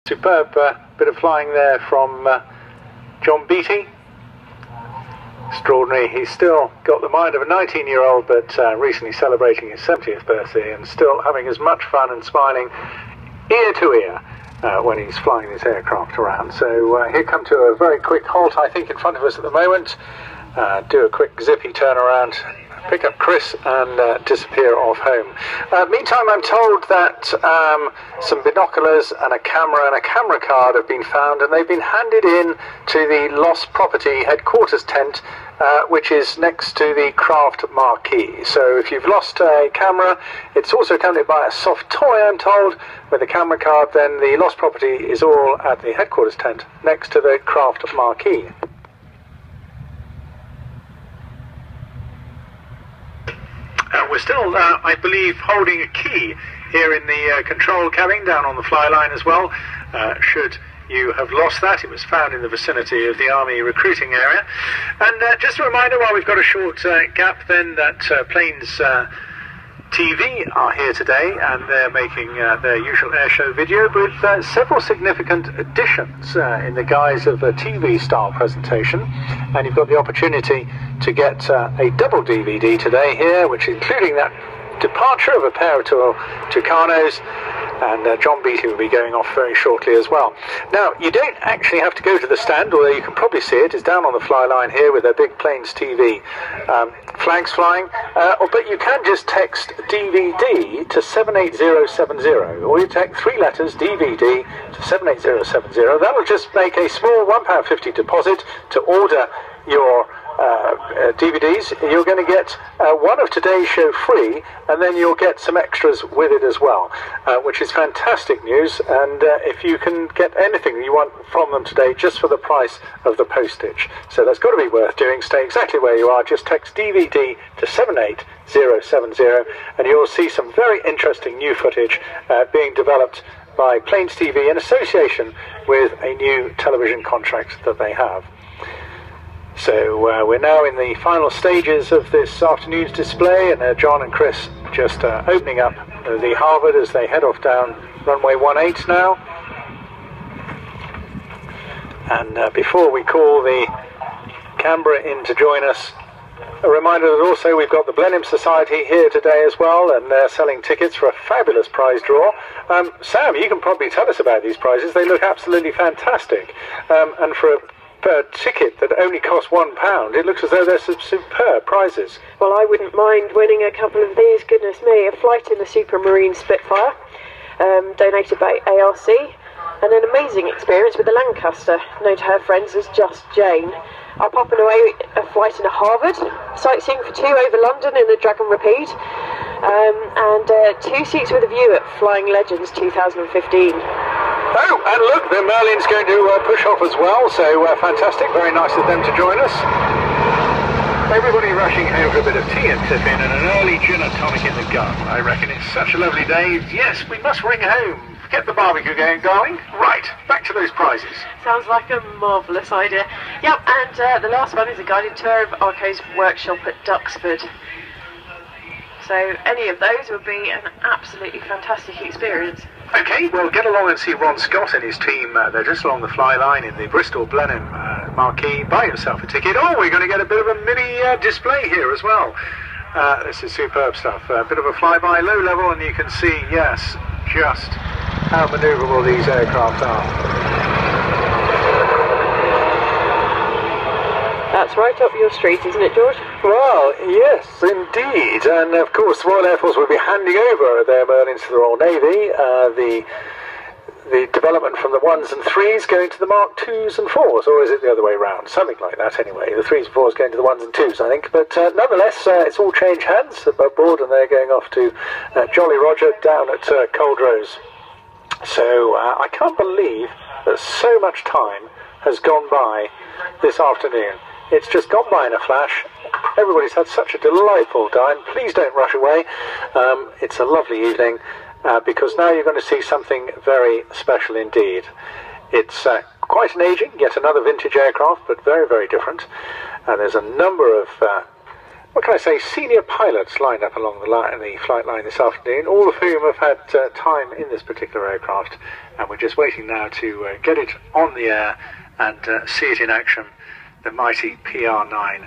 Superb bit of flying there from John Beattie. Extraordinary. He's still got the mind of a 19-year-old, but recently celebrating his 70th birthday and still having as much fun and smiling ear to ear when he's flying this aircraft around. So he'll come to a very quick halt, I think, in front of us at the moment. Do a quick zippy turnaround, pick up Chris and disappear off home. Meantime, I'm told that some binoculars and a camera card have been found, and they've been handed in to the lost property headquarters tent, which is next to the craft marquee. So if you've lost a camera, it's also accompanied by a soft toy, I'm told, with a camera card. Then the lost property is all at the headquarters tent next to the craft marquee. We're still, I believe, holding a key here in the control cabin down on the fly line as well. Should you have lost that, it was found in the vicinity of the Army recruiting area. And just a reminder, while we've got a short gap then, that Planes TV are here today, and they're making their usual airshow video with several significant additions in the guise of a TV style presentation. And you've got the opportunity to get a double DVD today here, which is including that departure of a pair of Tucanos, and John Beattie will be going off very shortly as well. Now, you don't actually have to go to the stand, although you can probably see it. It's down on the fly line here with their big Planes TV flags flying, but you can just text DVD to 78070, or you text 3 letters DVD to 78070. That'll just make a small £1.50 deposit to order your DVDs. You're going to get one of today's show free, and then you'll get some extras with it as well, which is fantastic news. And if you can get anything you want from them today just for the price of the postage, so that's got to be worth doing. Stay exactly where you are, just text DVD to 78070, and you'll see some very interesting new footage being developed by Planes TV in association with a new television contract that they have. So we're now in the final stages of this afternoon's display, and John and Chris just opening up the Harvard as they head off down runway 18 now. And before we call the Canberra in to join us, a reminder that also we've got the Blenheim Society here today as well, and they're selling tickets for a fabulous prize draw. Sam, you can probably tell us about these prizes. They look absolutely fantastic, and for a ticket that only costs £1, it looks as though they're some superb prizes. Well, I wouldn't mind winning a couple of these, goodness me. A flight in the Supermarine Spitfire, donated by ARC, and an amazing experience with the Lancaster, known to her friends as Just Jane. I'll pop away a flight in a Harvard, sightseeing for 2 over London in a Dragon Rapide, and 2 seats with a view at Flying Legends 2015. Oh, and look, the Merlin's going to push off as well, so fantastic, very nice of them to join us. Everybody rushing home for a bit of tea and tiffin and an early gin and tonic in the gun. I reckon it's such a lovely day. Yes, we must ring home. Get the barbecue going, darling. Right, back to those prizes. Sounds like a marvellous idea. Yep, and the last one is a guided tour of Arco's workshop at Duxford. So any of those would be an absolutely fantastic experience. Okay, well, get along and see Ron Scott and his team. They're just along the fly line in the Bristol Blenheim marquee. Buy yourself a ticket. Oh, we're going to get a bit of a mini display here as well. This is superb stuff. A bit of a flyby, low level, and you can see, yes, just how manoeuvrable these aircraft are. That's right up your street, isn't it, George? Well, yes, indeed. And of course, the Royal Air Force will be handing over their Merlins to the Royal Navy. The development from the 1s and 3s going to the Mark 2s and 4s, or is it the other way around? Something like that, anyway. The 3s and 4s going to the 1s and 2s, I think. But nonetheless, it's all changed hands aboard, and they're going off to Jolly Roger down at Culdrose. So I can't believe that so much time has gone by this afternoon. It's just gone by in a flash. Everybody's had such a delightful time. Please don't rush away. It's a lovely evening, because now you're going to see something very special indeed. It's quite an aging, yet another vintage aircraft, but very, very different. And there's a number of what can I say, senior pilots lined up along the flight line this afternoon, all of whom have had time in this particular aircraft, and we're just waiting now to get it on the air and see it in action, the mighty PR9